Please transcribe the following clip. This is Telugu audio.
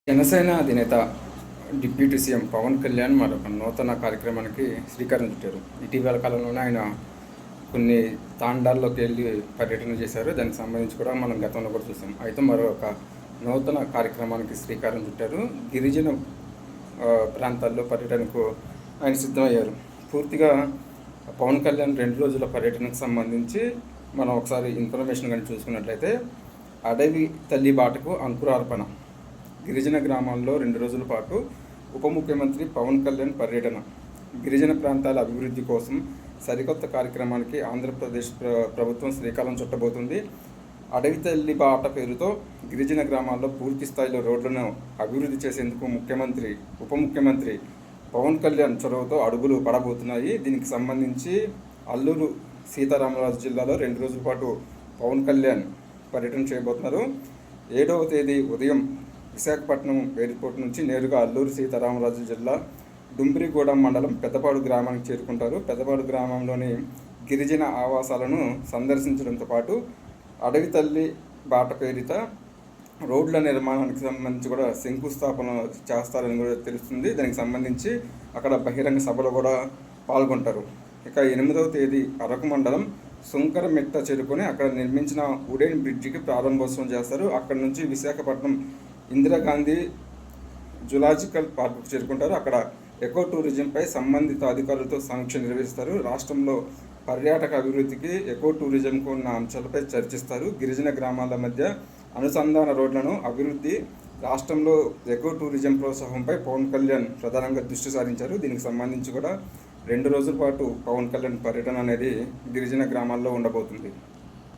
జనసేన అధినేత డిప్యూటీ సీఎం పవన్ కళ్యాణ్ మరొక నూతన కార్యక్రమానికి శ్రీకారం చుట్టారు. ఇటీవల కాలంలోనే ఆయన కొన్ని తాండాల్లోకి వెళ్ళి పర్యటన చేశారు. దానికి సంబంధించి కూడా మనం గతంలో కూడా చూసాం. అయితే మరొక నూతన కార్యక్రమానికి శ్రీకారం చుట్టారు. గిరిజన ప్రాంతాల్లో పర్యటనకు ఆయన సిద్ధమయ్యారు. పూర్తిగా పవన్ కళ్యాణ్ 2 రోజుల పర్యటనకు సంబంధించి మనం ఒకసారి ఇన్ఫర్మేషన్ కానీ చూసుకున్నట్లయితే, అడవి తల్లి బాటకు అంకురార్పణ, గిరిజన గ్రామాల్లో 2 రోజుల పాటు ఉప ముఖ్యమంత్రి పవన్ కళ్యాణ్ పర్యటన, గిరిజన ప్రాంతాల అభివృద్ధి కోసం సరికొత్త కార్యక్రమానికి ఆంధ్రప్రదేశ్ ప్రభుత్వం శ్రీకారం చుట్టబోతుంది. అడవి తల్లి బాట పేరుతో గిరిజన గ్రామాల్లో పూర్తి స్థాయిలో రోడ్లను అభివృద్ధి చేసేందుకు ముఖ్యమంత్రి, ఉప ముఖ్యమంత్రి పవన్ కళ్యాణ్ చొరవతో అడుగులు పడబోతున్నాయి. దీనికి సంబంధించి అల్లూరు సీతారామరాజు జిల్లాలో 2 రోజుల పాటు పవన్ కళ్యాణ్ పర్యటన చేయబోతున్నారు. 7వ తేదీ ఉదయం విశాఖపట్నం ఎయిర్పోర్ట్ నుంచి నేరుగా అల్లూరు సీతారామరాజు జిల్లా డుంబ్రిగూడెం మండలం పెద్దపాడు గ్రామానికి చేరుకుంటారు. పెద్దపాడు గ్రామంలోని గిరిజన ఆవాసాలను సందర్శించడంతో పాటు అడవి తల్లి బాట పేరిట రోడ్ల నిర్మాణానికి సంబంధించి కూడా శంకుస్థాపన చేస్తారని కూడా తెలుస్తుంది. దానికి సంబంధించి అక్కడ బహిరంగ సభలో కూడా పాల్గొంటారు. ఇక 8వ తేదీ అరకు మండలం సుంకరమిట్ట చేరుకొని అక్కడ నిర్మించిన ఉడెన్ బ్రిడ్జికి ప్రారంభోత్సవం చేస్తారు. అక్కడి నుంచి విశాఖపట్నం ఇందిరాగాంధీ జులాజికల్ పార్కుకు చేరుకుంటారు. అక్కడ ఎకో టూరిజంపై సంబంధిత అధికారులతో సమీక్ష నిర్వహిస్తారు. రాష్ట్రంలో పర్యాటక అభివృద్ధికి, ఎకో టూరిజంకు ఉన్న అంశాలపై చర్చిస్తారు. గిరిజన గ్రామాల మధ్య అనుసంధాన రోడ్లను అభివృద్ధి, రాష్ట్రంలో ఎకో టూరిజం ప్రోత్సాహంపై పవన్ కళ్యాణ్ ప్రధానంగా దృష్టి సారించారు. దీనికి సంబంధించి కూడా 2 రోజుల పాటు పవన్ కళ్యాణ్ పర్యటన అనేది గిరిజన గ్రామాల్లో ఉండబోతుంది.